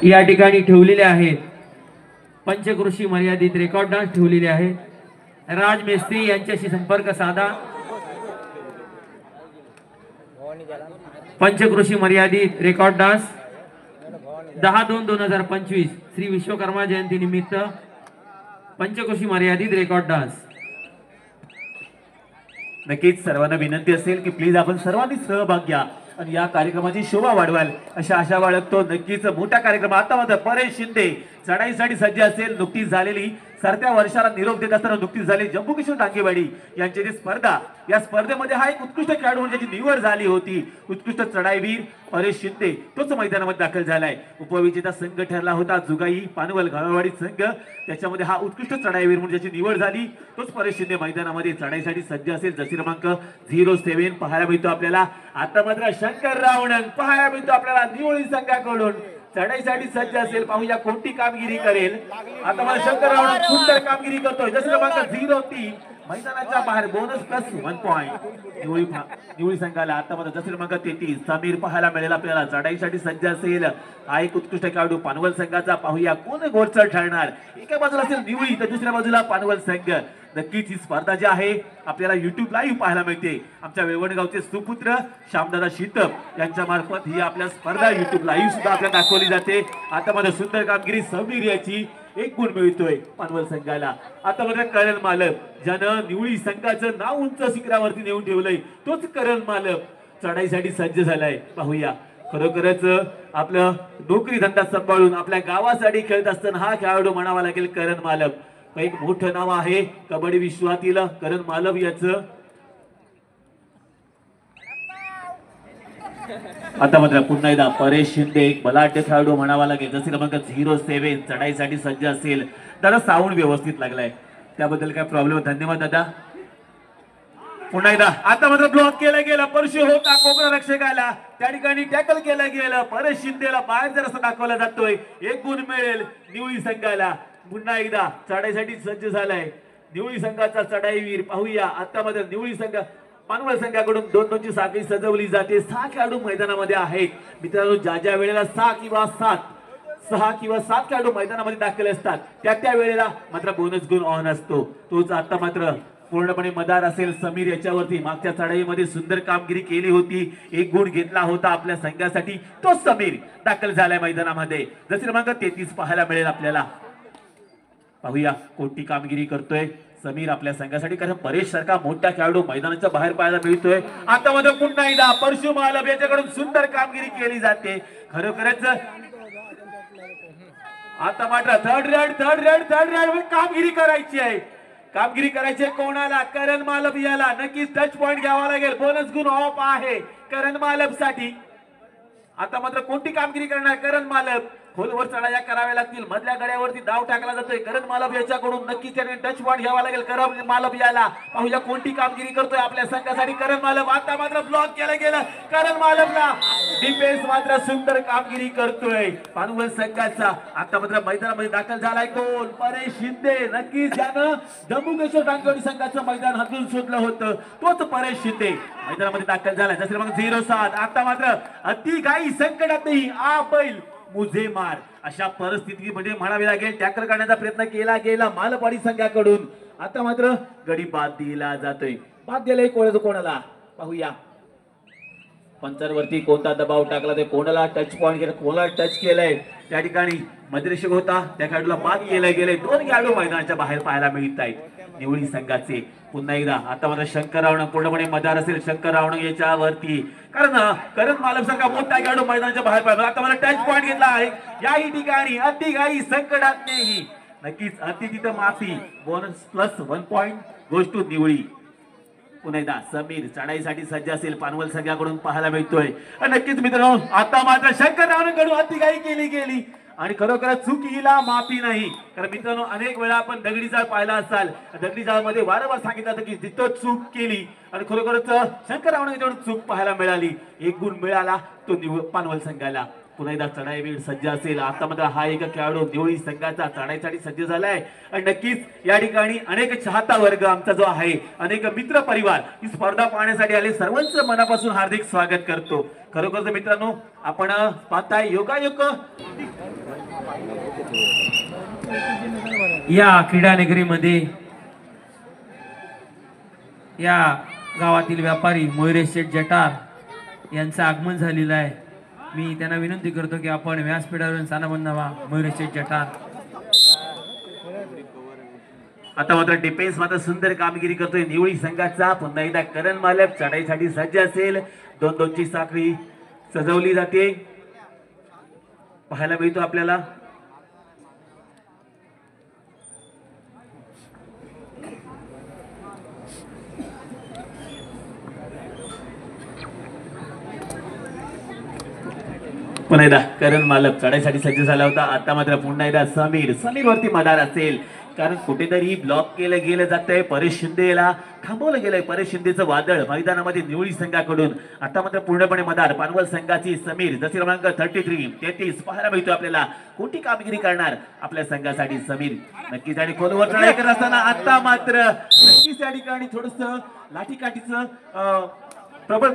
या ठिकाणी ठेवलेले आहेत। पंचकृषी मर्यादित रेकॉर्ड डान्स ठेवलेले आहे। राज मेस्त्री यांच्याशी संपर्क साधा। पंचकृषी मर्यादित रेकॉर्ड डान्स 10/2/2025 श्री विश्वकर्मा जयंती निमित्त पंचकृषी मर्यादित रेकॉर्ड डान्स। नक्कीच सर्वांना विनंती असेल की प्लीज आपण सर्वांनी सहभाग घ्या आणि या कार्यक्रमाची शोभा वाढवाल अशा आशा बाळगतो। नक्कीच मोठा कार्यक्रम आता मात्र परेश शिंदे चढाईसाठी सज्ज असेल। नुकतीच झालेली सरत्या वर्षाला निरोप देत असताना नुकतीच झाली जम्मू किशोर टांगेवाडी यांची जी स्पर्धा, या स्पर्धेमध्ये हा एक उत्कृष्ट खेळाडू म्हणजे ज्याची निवड झाली होती उत्कृष्ट चढाईवीर परेश शिंदे, तोच मैदानामध्ये दाखल झालाय। उपविजेता संघ ठरला होता जुगाई पानवल गाळवाडी संघ, त्याच्यामध्ये हा उत्कृष्ट चढाईवीर म्हणजे ज्याची निवड झाली तोच परेश शिंदे मैदानामध्ये चढाईसाठी सज्ज असेल। जर्सी क्रमांक 07 पाहायला मिळतो आपल्याला। आता मात्र शंकर रावणन पाहायला मिळतो आपल्याला निवळी संघाकडून चढाईसाठी सज्ज असेल। पाहूया कोणती कामगिरी करेल। आता मला शंकर रावणन सुंदर कामगिरी करतोय। जर्सी क्रमांक 03 मैदानाच्या बाहेर बोनस प्लस 1 पॉइंट निवळी संघाला। आता मात्र जर्सी क्रमांक 33 समीर पाहायला मिळेल आपल्याला चढाईसाठी सज्ज असेल। हा एक उत्कृष्ट खेळाडू पानवल संघाचा। पाहूया कोण गोलचढ ठरणार। एका बाजूला असेल निवळी तर दुसऱ्या बाजूला पानवल संघ। नक्कीच ही स्पर्धा जी आहे आपल्याला YouTube लाईव्ह पाहायला मिळते। आमच्या वेवणगावचे सुपुत्र श्यामदादा शीतप यांच्या मार्फत ही आपल्या स्पर्धा YouTube लाईव्ह सुद्धा आपल्याला दाखवली जाते। आता मध्ये सुंदर कामगिरी समीर याची 1 गुण मिळतोय पानवल संघाला। आता मध्ये करण मालक ज्यानं निवळी संघाचं नाव उंच शिखरावरती नेऊन ठेवलंय तोच करण मालक चढाईसाठी सज्ज झालाय। पाहूया खरोखरच आपलं नोकरी धंदा सांभाळून आपल्या गावासाठी खेळत असताना हा खेळाडू म्हणावा लागेल करण मालक। एक मोठं नाव आहे कबड्डी विश्वातील करण मालव याचं। आता मात्र पुन्हा एकदा परेश शिंदे एक बलाढ्य खेळाडू म्हणावा लागेल। जसे क्रमांक 07 चढाईसाठी सज्ज असेल। दादा साऊंड व्यवस्थित लागलाय त्याबद्दल काय प्रॉब्लेम? धन्यवाद दादा। पुन्हा एकदा आता मात्र ब्लॉक केला गेला। परशु होता कोकण रक्षकाला त्या ठिकाणी टॅकल केलं गेलं। परेश शिंदेला बाहेर जर असं दाखवला जातोय 1 गुण मिळेल निवळी संघाला। पुन्हा एकदा चढाईसाठी सज्ज झालाय निवळी संघाचा चढाईवीर। पाहूया आता मात्र निवळी संघ पानवल संघाकडून 2-2ची साखळी सजवली जाते। 6 खेळाडू मैदानामध्ये आहेत मित्रांनो। ज्या वेळेला 6 किंवा 7 खेळाडू मैदानामध्ये दाखल असतात त्या वेळेला मात्र बोनस गुण ऑन असतो। तोच आता मात्र पूर्णपणे मदार असेल समीर याच्यावरती। मागच्या चढाईमध्ये सुंदर कामगिरी केली होती, 1 गुण घेतला होता आपल्या संघासाठी। तो समीर दाखल झालाय मैदानामध्ये। जसे क्रमांक 33 पाहायला मिळेल आपल्याला। पाहूया कोणती कामगिरी करतोय समीर आपल्या संघासाठी, कारण परेश सारखा मोठा खेळाडू मैदानाच्या बाहेर पाहायला मिळतोय। आता मध्ये पुन्हा एकदा परशु मालव याच्याकडून सुंदर कामगिरी केली जाते खरोखरच। आता मात्र थर्ड राऊंड कामगिरी करायची आहे। कामगिरी करायची कोणाला? करण मालव याला। नक्कीच टच पॉइंट घ्यावा लागेल। बोनस गुण ऑफ आहे करण मालव साठी। आता मात्र कोणती कामगिरी करणार करण मालव? खोलवर चढाया कराव्या लागतील। मधल्या गड्यावरती धाव टाकला जातोय करण मालव याच्याकडून। नक्कीच त्याने टच पॉइंट घ्यावा लागेल करण मालव याला। पाहूया कोणती कामगिरी करतोय आपल्या संघासाठी करण मालव। आता मात्र ब्लॉक केलं गेलं करण मालवला। डिफेन्स मात्र सुंदर कामगिरी करतोय पानवल संघाचा। आता मात्र मैदानामध्ये दाखल झालाय कोण? परेश शिंदे। नक्कीच ज्यानं जम्मू काश्मीर टांगेवाडी संघाचं मैदान हातून सुटलं होतं तोच परेश शिंदे मैदानामध्ये दाखल झालाय। जसे मग 07 आता मात्र अति काही संकटात नाही आ बैल मुझे मार अशा परिस्थितीमध्ये म्हणावे लागेल टॅकल करण्याचा प्रयत्न केला गेला मालपाडी संघाकडून। आता मात्र गडी बाद दिला जातोय। बाद दिलाय कोणाला? पाहूया पंचांवरती कोणता दबाव टाकला ते कोणाला टच पॉइंट केला कोणाला टच केलंय त्या ठिकाणी मध्यरेषक होता त्या खेळाडूला बाद केलं गेलंय। 2 खेळाडू मैदानाच्या बाहेर पाहायला मिळत आहेत निवळी संघाचे। पुन्हा एकदा आता मात्र शंकर रावण पूर्णपणे मदार असेल शंकर रावण याच्यावरती, कारण करण मालव सारखा मोठा खेळाडू मैदानाच्या बाहेर पाहिजे। आता मला टच पॉइंट घेतला आहे याही ठिकाणी अति काही संकटात नाही। नक्कीच अति तिथं माफी। Bonus plus 1 point goes to निवळी। पुन्हा एकदा समीर चढाईसाठी सज्ज असेल पानवल संघाकडून पाहायला मिळतोय। नक्कीच मित्रांनो आता मात्र शंकर रावणकडून अति काही केली गेली आणि खरोखरच चुकीला माफी नाही। कारण मित्रांनो अनेक वेळा आपण दगडी जाळ पाहिला असाल। दगडी जाळमध्ये वारंवार सांगितलं जातं की जिथं चूक केली आणि खरोखरच शंकर रावण याच्याकडून चूक पाहायला मिळाली। 1 गुण मिळाला तो पानवल संघाला। पुन्हा एकदा चढाईवीर सज्ज असेल. आता मात्र हा एक खेळाडू निवळी संघाचा चढाईसाठी सज्ज झालाय आणि नक्कीच या ठिकाणी अनेक चाहता वर्ग आमचा जो आहे, अनेक मित्र परिवार ही स्पर्धा पाहण्यासाठी आले, सर्वांचं मनापासून हार्दिक स्वागत करतो. खरोखर मित्रांनो, आपण पाहताय योगायोग या क्रीडा नगरीमध्ये या गावातील व्यापारी मयुरेश शेठ जटार यांचं आगमन झालेलं आहे. मी त्यांना विनंती करतो की आपण व्यासपीठावरून स्थानबंध व्हा. मयुरेश शेठ जटार. आता मात्र डिफेन्स मात्र सुंदर कामगिरी करतोय निवळी संघाचा. पुन्हा एकदा करण मालक चढाईसाठी सज्ज असेल. 2-2ची साखळी सजवली जाते, पाहायला मिळतो आपल्याला. पुन्हा एकदा करण मालक चढाईसाठी सज्ज झाला होता. आता मात्र पुन्हा एकदा समीर वरती मदार असेल, कारण कुठेतरी ब्लॉक केलं गेलं जातंय. परेश शिंदेला थांबवलं गेलंय. परेश शिंदेचं वादळ मैदानामध्ये निवळी संघाकडून. आता मात्र पूर्णपणे मदार पानवल संघाची समीर जसे क्रमांक 33 पाहायला मिळतो आपल्याला. कोणती कामगिरी करणार आपल्या संघासाठी समीर नक्कीच. आणि खोलवर चढाई करत असताना आता मात्र नक्कीच या ठिकाणी थोडस लाठीकाठीचं प्रबळ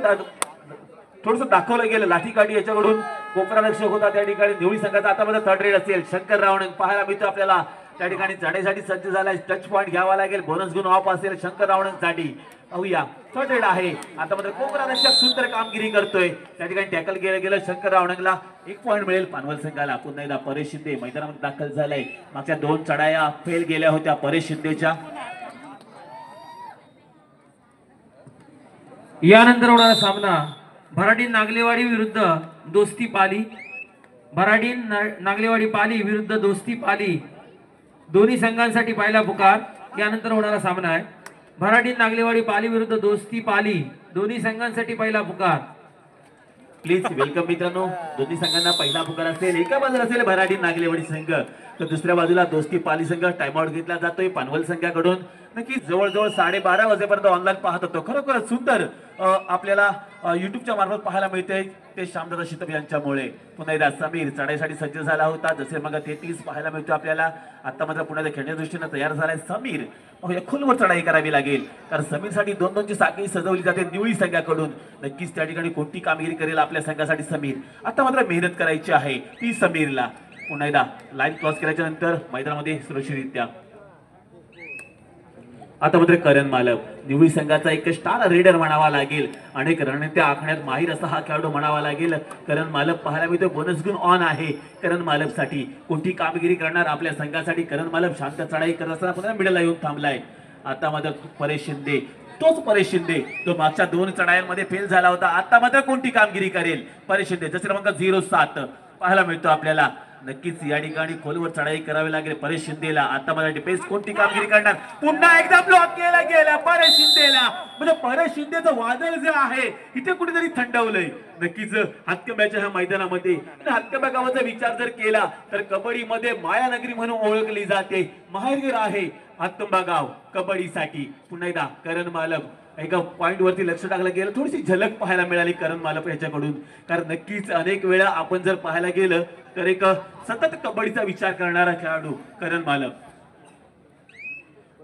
थोडस दाखवलं गेलं. लाठीकाठी याच्याकडून कोपरा रक्षक होता त्या ठिकाणी निवळी संघाचा. आता मात्र थर्ड रेड असेल. शंकर रावण पाहायला मिळतो आपल्याला त्या ठिकाणी चढाईसाठी सज्ज झालाय. टच पॉईंट घ्यावा लागेल. बोनस गुण ऑफ असेल शंकर रावणसाठी. पाहूया थर्ड रेड आहे. आता मात्र कोपरा रक्षक सुंदर कामगिरी करतोय त्या ठिकाणी. टॅकल केलं गेलं. शंकर रावणला 1 पॉईंट मिळेल पानवल संघाला. पुन्हा एकदा परेश शिंदे मैदानामध्ये दाखल झालाय. मागच्या 2 चढाया फेल गेल्या होत्या परेश शिंदेच्या. यानंतर होणारा सामना भराडी नागलेवाडी विरुद्ध दोस्ती पाली. भराडी नागलेवाडी पाली विरुद्ध दोस्ती पाली, दोन्ही संघांसाठी पहिला पुकार. यानंतर होणारा सामना आहे भराडी नागलेवाडी पाली विरुद्ध दोस्ती पाली, दोन्ही संघांसाठी पहिला पुकार. प्लीज वेलकम मित्रांनो. दोन्ही संघांना पहिला पुकार असेल. एका बाजूला असेल भराडी नागलेवाडी संघ, तर दुसऱ्या बाजूला दोस्ती पाली संघ. टाइमआउट घेतला जातोय पानवल संघाकडून. नक्की जवळजवळ 12:30 वाजेपर्यंत ऑनलाईन पाहत होतो. खरोखरच सुंदर आपल्याला युट्यूबच्या मार्फत पाहायला मिळते ते श्यामदादा शितप यांच्यामुळे. पुन्हा एकदा समीर चढाईसाठी सज्ज झाला होता जसे मग 33 पाहायला मिळतो आपल्याला. आता मात्र पुन्हा खेळण्याच्या दृष्टीने तयार झालाय समीर. खोलवर चढाई करावी लागेल, कारण समीरसाठी 2-2ची साखळी सजवली जाते निवळी संघाकडून. नक्कीच त्या ठिकाणी कोणती कामगिरी करेल आपल्या संघासाठी समीर. आता मात्र मेहनत करायची आहे ती समीरला. पुन्हा एकदा लाईन क्रॉस केल्याच्या नंतर मैदानामध्ये सुरक्षितरित्या. आता मात्र करण मालक निवळी संघाचा एक स्टार रेडर म्हणावा लागेल. अनेक रणनीत्या आखण्यात माहीर असा हा खेळाडू म्हणावा लागेल. करण मालक पाहायला मिळतो बोनस गुण ऑन आहे करण मालक साठी. कोणती कामगिरी करणार आपल्या संघासाठी करण मालक. शांत चढाई करत असताना पुन्हा मिडलला येऊन थांबलाय. आता मात्र परेश शिंदे, तोच परेश शिंदे तो मागच्या 2 चढायांमध्ये फेल झाला होता. आता मात्र कोणती कामगिरी करेल परेश शिंदे. जसे क्रमांक 07 पाहायला मिळतो आपल्याला. नक्कीच या ठिकाणी खोलवर चढाई करावी लागेल परेश शिंदेला. आता मला डिफेन्स कोणती कामगिरी करणार. पुन्हा एकदा ब्लॉक केला गेला परेश शिंदेला. म्हणजे परेश शिंदेचं वादळ जे आहे इथे कुठेतरी थंडवलंय. नक्कीच हातकंब्याच्या ह्या मैदानामध्ये हातकंब्या गावाचा विचार जर केला तर कबड्डीमध्ये मायानगरी म्हणून ओळखली जाते. माहेरघर आहे हातकंबा गाव कबड्डीसाठी. पुन्हा एकदा करण मालक एका पॉइंट वरती लक्ष टाकलं गेलं. थोडीशी झलक पाहायला मिळाली करण मालक याच्याकडून. कारण नक्कीच अनेक वेळा आपण जर पाहायला गेलं तर एक सतत कबड्डीचा विचार करणारा खेळाडू करण मालक.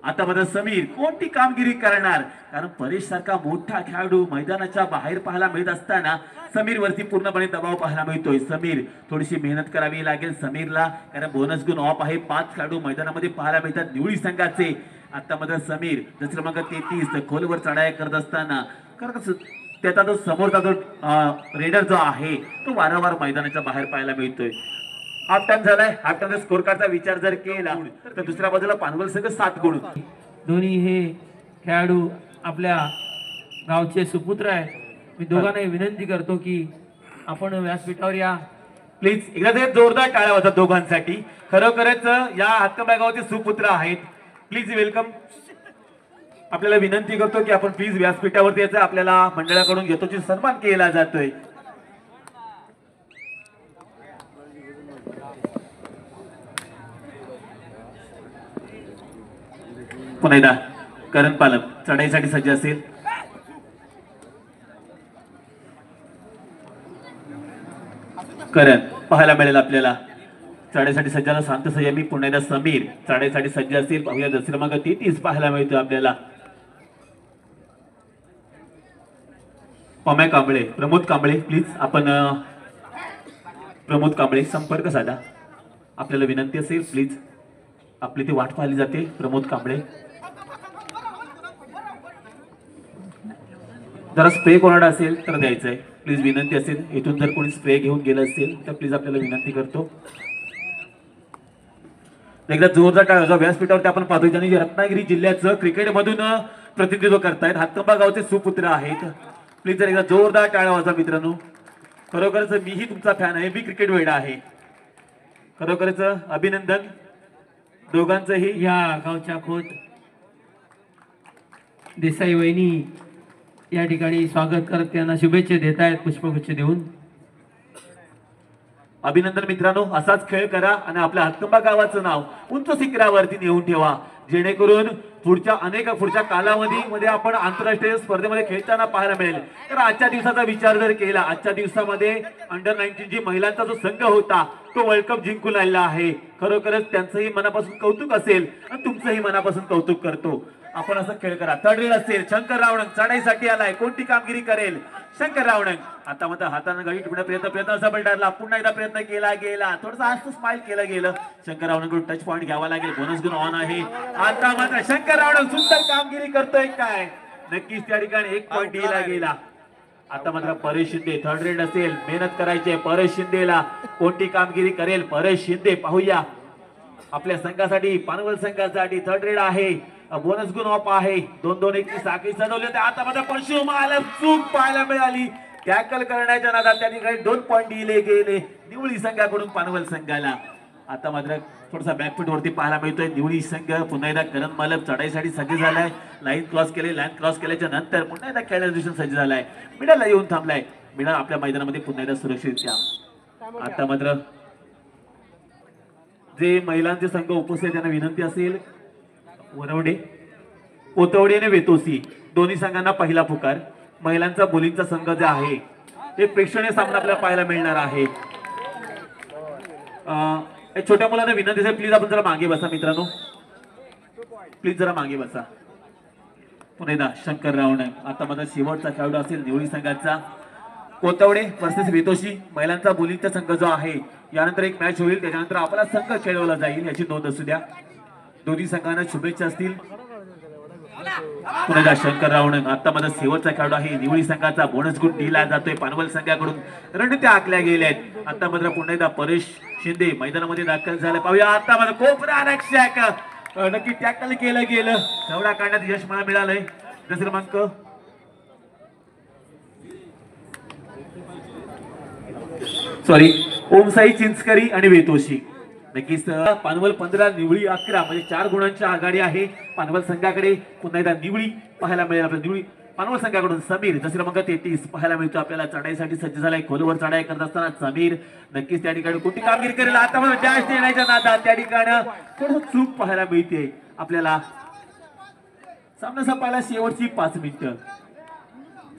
आता मात्र समीर कोणती कामगिरी करणार, कारण परेश सारखा मोठा खेळाडू मैदानाच्या बाहेर पाहायला मिळत असताना समीर वरती पूर्णपणे दबाव पाहायला मिळतोय. समीर थोडीशी मेहनत करावी लागेल समीरला, कारण बोनस गुण ऑफ आहे. 5 खेळाडू मैदानामध्ये पाहायला मिळतात निवळी संघाचे. आता मात्र समीर जसं क्रमांक 33 खोलवर चढाई करत असताना कारण त्याचा जो समोरचा जो रेडर जो आहे तो वारंवार मैदानाच्या बाहेर पाहायला मिळतोय. हाफ टाइम झालाय. हाफ टाइम स्कोर कार्डचा विचार जर केला तर दुसऱ्या बाजूला पानवल संघ 7 गुण. दोन्ही हे खेळाडू आपल्या गावचे सुपुत्र आहे. मी दोघांनाही विनंती करतो की आपण व्यासपीठावर या. प्लीज एकदा जोरदार टाळ्या वाजवा दोघांसाठी. खरोखरच या हातकंबा गावाचे सुपुत्र आहेत. Please welcome. आपल्याला विनंती करतो की आपण प्लीज व्यासपीठावरती यायचं. आपल्याला मंडळाकडून यथोचित सन्मान केला जातोय. पुन्हा एकदा करण पालक चढाईसाठी सज्ज असेल. करण पाहायला मिळेल आपल्याला. चढाईसाठी सज्जाला शांत संयमी पुन्हा एकदा समीर चढाईसाठी सज्ज असतील. पाहूया दस क्रमांक 33 पाहायला मिळतो आपल्याला. पम्या कांबळे प्रमोद कांबळे प्लीज आपण प्रमोद कांबळे संपर्क साधा. आपल्याला विनंती असेल प्लीज आपली ती वाट पाहिली जाते. प्रमोद कांबळे जरा स्प्रे कोणाला असेल तर द्यायचंय प्लीज विनंती असेल. इथून जर कोणी स्प्रे घेऊन गेलं असेल तर प्लीज आपल्याला विनंती करतो. एकदा जोरदार टाळ्या व्यासपीठावरती आपण पाहतोय ज्यांनी रत्नागिरी जिल्ह्याचं क्रिकेटमधून प्रतिनिधित्व करतायत. हातकंबा गावचे सुपुत्र आहेत. प्लीज जर एकदा जोरदार टाळ्या वाजवा मित्रांनो. खरोखरच मीही तुमचा फॅन आहे. मी क्रिकेट वेडा आहे. खरोखरच अभिनंदन दोघांचंही. या गावच्या खोत देसाई वहिनी या ठिकाणी स्वागत करत त्यांना शुभेच्छा देत आहेत पुष्पगुच्छ देऊन. अभिनंदन मित्रांनो. असाच खेळ करा आणि आपल्या हातकंबा गावाचं नाव उंच शिखरावरती नेऊन ठेवा जेणेकरून पुढच्या कालावधीमध्ये आपण आंतरराष्ट्रीय स्पर्धेमध्ये खेळताना पाहायला मिळेल. तर आजच्या दिवसाचा विचार जर केला आजच्या दिवसामध्ये अंडर-19 जी महिलांचा जो संघ होता तो वर्ल्ड कप जिंकून आलेला आहे. खरोखरच त्यांचंही मनापासून कौतुक असेल आणि तुमचंही मनापासून कौतुक करतो. आपण असं खेळ करा. थर्ड रेड असेल. शंकर रावणंग चढाईसाठी आलाय. कोणती कामगिरी करेल शंकर रावणंग. आता मात्र हाताने गाडी टिपण्याचा प्रयत्न असा पलटारला. पुन्हा एकदा प्रयत्न केला गेला. थोडासा हात स्माइल केलं गेलं. शंकर रावणंग टच पॉईंट घ्यावा लागेल. बोनस गुण ऑन आहे. आता मात्र शंकर रावणंग सुंदर कामगिरी करतोय काय नक्कीच त्या ठिकाणी 1 पॉईंट दिला गेला. आता मात्र परेश शिंदे थर्ड रेड असेल. मेहनत करायची परेश शिंदेला. कोणती कामगिरी करेल परेश शिंदे पाहूया. आपल्या संघासाठी पानवल संघासाठी थर्ड रेड आहे. बोनस गुण ऑफ आहे. 2-2-1 ची साखळी सजवली होती. आता मात्र परशुराम चूक पाहायला मिळाली. टॅकल करण्याच्या नादात त्या ठिकाणी 2 पॉईंट दिले गेले निवळी संघाकडून पानवल संघाला. आता मात्र थोडासा बॅकफूट वरती पाहायला मिळतोय निवळी संघ. पुन्हा एकदा करण मालक चढाईसाठी सज्ज झालाय. लाईन क्रॉस केले. लाईन क्रॉस केल्याच्या नंतर पुन्हा एकदा खेळण्याच्या दृष्टीने सज्ज झालाय. मिडलला येऊन थांबलाय. मिडल आपल्या मैदानामध्ये पुन्हा एकदा सुरक्षित घ्या. आता मात्र जे महिलांचे संघ उपस्थित त्यांना विनंती असेल वरवडे कोतवडे आणि वेतोसी दोन्ही संघांना पहिला पुकार. महिलांचा बोलिंगचा संघ जे आहे एक प्रेक्षणीय सामना आपल्याला पाहायला मिळणार आहे. छोट्या मुलांना विनंती असेल प्लीज आपण जरा मागे बसा मित्रांनो. प्लीज जरा मागे बसा. पुन्हा एकदा शंकर रावणंग. आता माझा शेवटचा खेळाडू असेल निवळी संघाचा कोतवडे वर्सेस वेतोशी. महिलांचा बोलिंगचा संघ जो आहे यानंतर एक मॅच होईल. त्याच्यानंतर आपला संघ खेळवला जाईल याची नोंद असू द्या. दोन्ही संघांना शुभेच्छा असतील. पुन्हा शंकर रावणंग. आता माझा शेवटचा खेळाडू आहे निवळी संघाचा. बोनस गुण दिला जातोय पानवल संघाकडून. रणनीत्या आखल्या गेल्या आहेत. आता मात्र पुन्हा एकदा परेश शिंदे मैदानामध्ये दाखल झाले पाहूया. आता मात्र कोपरा रक्षक नक्की टॅकल केलं गेलं. तेवढा काढण्यात यश मला मिळालंय. दस क्रमांक ओमसाई चिंचकरी आणि वेतोशी. नक्कीच पानवल 15 निवळी 11 म्हणजे 4 गुणांची आघाडी आहे पानवल संघाकडे. पुन्हा एकदा निवळी पाहायला मिळेल. आपल्या निवळी पानवल संघाकडून समीर दस क्रमांक 33 पाहायला मिळतो आपल्याला. चढाईसाठी सज्ज झालाय. खोलवर चढाई करत असताना समीर नक्कीच त्या ठिकाणी कोणती कामगिरी करेल. आता मला डॅश देण्याच्या नादात त्या ठिकाणी थोडं चूक पाहायला मिळते आपल्याला. सामना संपायला शेवटची 5 मिनिटं.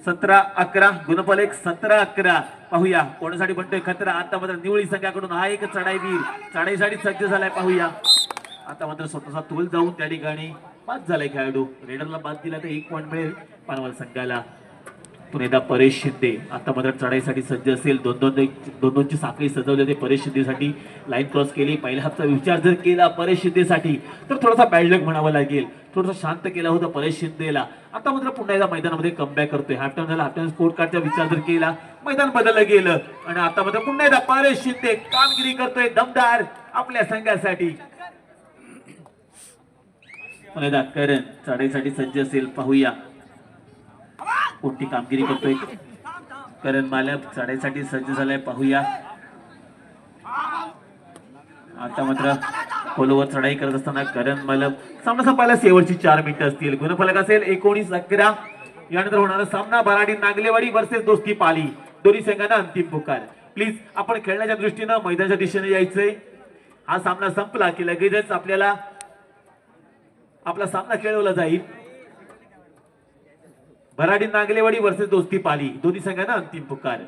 17-11 गुणफलक 17-11 पाहूया कोणासाठी बनतोय खतरा. आता मात्र निवळी संघाकडून हा एक चढाईवीर चढाईसाठी सज्ज झालाय पाहूया. आता मात्र स्वतःचा तोल जाऊन त्या ठिकाणी बाद झालाय खेळाडू. रेडरला बाद दिला तर 1 पॉईंट मिळेल पानवल संघाला. पुन्हा एकदा परेश शिंदे. आता मात्र चढाईसाठी सज्ज असेल. 2-2 ची साखळी सजवली होती परेश शिंदेसाठी. लाईन क्रॉस केली. पहिल्या हाफचा विचार जर केला परेश शिंदेसाठी तर थोडासा बॅडलक म्हणावं लागेल. थोडंसं शांत केला होता परेश शिंदेला. आता मात्र पुन्हा एकदा मैदानामध्ये कमबॅक करतोय. हाफ टाइम झाला. हाफ टाइम स्कोर कार्डचा विचार जर केला मैदान बदललं गेलं आणि आता मात्र पुन्हा एकदा परेश शिंदे कामगिरी करतोय दमदार आपल्या संघासाठी. पुन्हा एकदा करण चढाईसाठी सज्ज असेल पाहूया कोणती कामगिरी करतोय. करण मालक चढाईसाठी सज्ज झालाय पाहूया. आता मात्र खोलवर चढाई करत असताना करण मालक. सामना संपायला शेवटची 4 मिनिटं असतील. गुणफलक असेल 19-11. यानंतर होणारा सामना बराडी नागलेवाडी वर्सेस दोस्ती पाली. दोन्ही संघांना अंतिम पुकार. प्लीज आपण खेळण्याच्या दृष्टीनं मैदानाच्या दिशेने यायचंय. हा सामना संपला की लगेचच आपल्याला आपला सामना खेळवला जाईल. बराडी नागलेवाडी वर्सेस दोस्ती पाली दोन्ही संघांना अंतिम पुकार.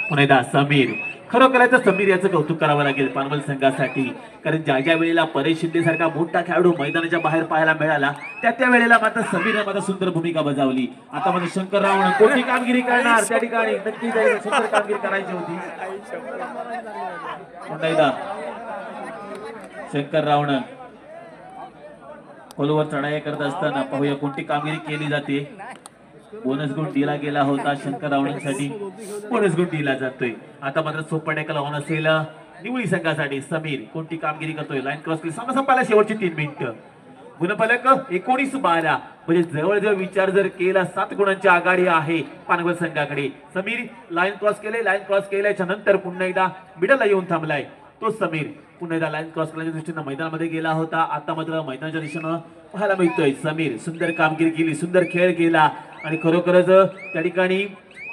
पुन्हा एकदा समीर. खरोखरच समीर याचं कौतुक करावं लागेल पानवल संघासाठी, कारण ज्या ज्या वेळेला परेश शिंदे सारखा मोठा खेळाडू मैदानाच्या बाहेर पाहायला मिळाला त्या वेळेला मात्र समीरने मात्र सुंदर भूमिका बजावली. आता मात्र शंकर रावण कोणती कामगिरी करणार त्या ठिकाणी नक्की सुंदर कामगिरी करायची होती. पुन्हा एकदा शंकर रावण खोलवर चढाई करत असताना पाहूया कोणती कामगिरी केली जाते. बोनस गुण दिला गेला होता शंकर रावणांसाठी, बोनस गुण दिला जातोय. आता मात्र सोपा टॅकल ऑन असेल निवळी संघासाठी. समीर कोणती कामगिरी करतोय, लाईन क्रॉस केली. सामना संपायला शेवटची 3 मिनिटं. गुणफलक 19-12 म्हणजे जवळजवळ विचार जर केला 7 गुणांची आघाडी आहे पानवल संघाकडे. समीर लाईन क्रॉस केले, लाईन क्रॉस केल्याच्या नंतर पुन्हा एकदा मिडलला येऊन थांबलाय तो समीर. पुन्हा एकदा लाईन क्रॉस करण्याच्या दृष्टीनं मैदानामध्ये गेला होता. आता मात्र मैदानाच्या दिशेनं पाहायला मिळतोय समीर. सुंदर कामगिरी केली, सुंदर खेळ केला आणि खरोखरच त्या ठिकाणी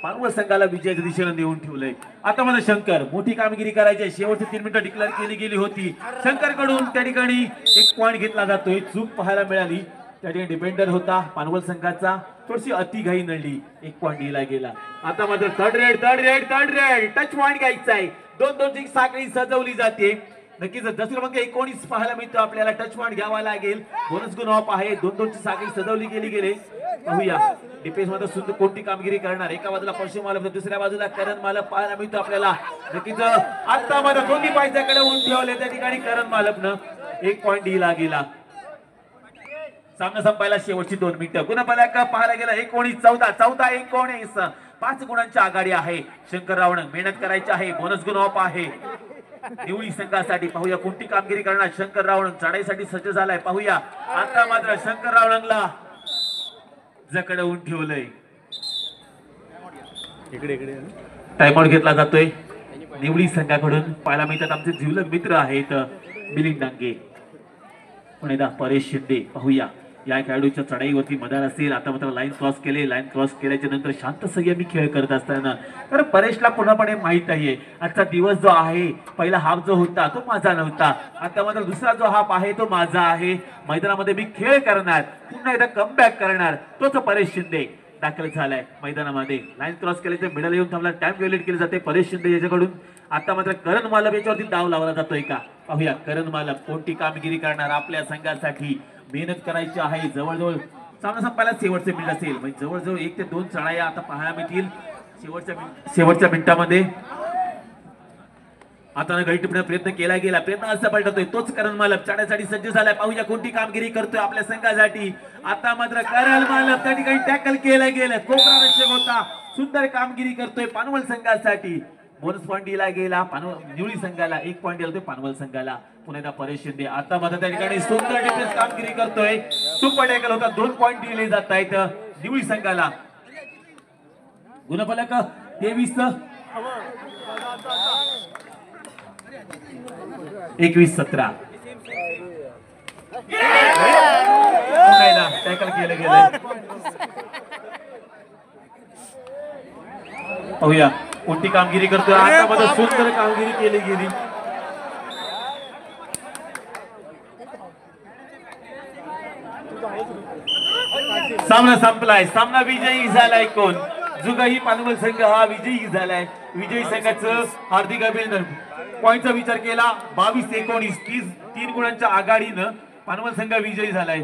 पानवल संघाला विजयाच्या दिशेनं नेऊन ठेवलंय. आता मला शंकर मोठी कामगिरी करायची. शेवटची 3 मिनिटं डिक्लेअर केली गेली होती. शंकर कडून त्या ठिकाणी 1 पॉइंट घेतला जातोय. चूक पाहायला मिळाली त्या ठिकाणी. डिपेंडर होता पानवल संघाचा, थोडीशी अतिघाई नडली. 1 पॉइंट दिला गेला. आता मात्र थर्ड रेड टच पॉइंट घ्यायचा आहे. 2-2ची साखळी सजवली जाते. नक्कीच जसं क्रमांक 19 पाहायला मिळतो आपल्याला. टच पॉइंट घ्यावा लागेल. बोनस गुण ऑफ आहे. 2-2ची साखळी सजवली गेली. पाहूया डिफेन्स मध्ये सुंदर कोणती कामगिरी करणार. एका बाजूला पश्चिम मालक, दुसऱ्या बाजूला करण मालक पाहायला मिळतो आपल्याला. नक्कीच आता मात्र दोन्ही पायथ्याकडे ऊन ठेवले त्या ठिकाणी करण मालकनं. 1 पॉइंट दिला गेला. सामना संपायला शेवटची 2 मिनिटं. गुणफलक पाहायला गेला 19-14 5 गुणांची आघाडी आहे. शंकर रावण मेहनत करायची आहे. बोनस गुण ऑफ आहे निवळी संघासाठी. पाहूया कोणती कामगिरी करणार. शंकर रावण चढाईसाठी सज्ज झालाय. पाहूया आता मात्र शंकर रावणला जकडवून ठेवलंय. टाइमआउट घेतला जातोय निवळी संघाकडून. पाहायला मिळतात आमचे जिवलग मित्र आहेत मिलिंद डांगे, पुन्हा परेश शिंदे. पाहूया या खेळाडूच्या चढाईवरती मदार असेल. आता मात्र लाईन क्रॉस केले. लाईन क्रॉस केल्याच्या नंतर शांत संयमी खेळ करत असताना तर परेशला पूर्णपणे माहित आहे आजचा दिवस जो आहे, पहिला हाफ जो होता तो माझा नव्हता, आता मात्र दुसरा जो हाफ आहे तो माझा आहे. मैदानामध्ये मी खेळ करणार, पुन्हा एकदा कमबॅक करणार. तोच परेश शिंदे दाखल झालाय मैदानामध्ये. लाईन क्रॉस केल्याचे मिडल येऊन थांबला. टाइम व्हॅलिड केली जाते परेश शिंदे याच्याकडून. आता मात्र करण मालक याच्यावरती डाव लावला जातोय का. पाहूया करण मालक कोणती कामगिरी करणार आपल्या संघासाठी. मेहनत करायची आहे. जवळजवळ सामना संपायला शेवटचे मिनिट असेल, म्हणजे जवळजवळ 1 ते 2 चढाया आता पाहायला मिळतील शेवटच्या मिनिटामध्ये. आता गडी टिपण्याचा प्रयत्न केला गेला. प्रयत्न असा पलटतोय तोच करण मालक चढण्यासाठी सज्ज झालाय. पाहूया कोणती कामगिरी करतोय आपल्या संघासाठी. आता मात्र करण मालक त्या ठिकाणी टॅकल केलं गेलं. कोपरा रक्षक होता. सुंदर कामगिरी करतोय पानवल संघासाठी. बोनस पॉइंट दिला गेला निवळी संघाला. 1 पॉइंट दिला पानवल संघाला. पुन्हा एकदा परेश शिंदे आता मात्र त्या ठिकाणी सुंदर डिफेन्स कामगिरी करतोय. सुपर टॅकल होता. 2 पॉइंट दिले जात आहेत निवळी संघाला. गुणफलक 23 21-17 टॅकल केलं गेलं. पाहूया कोणती कामगिरी करतोय. आता मध्ये सुंदर कामगिरी केली गेली. सामना संपलाय. सामना विजयी झालाय कोण. जुगाही पानवल संघ हा विजयी झालाय. विजयी संघाचं हार्दिक अभिनंदन. पॉइंटचा विचार केला 22-19 3 गुणांच्या आघाडीनं पानवल संघ विजयी झालाय.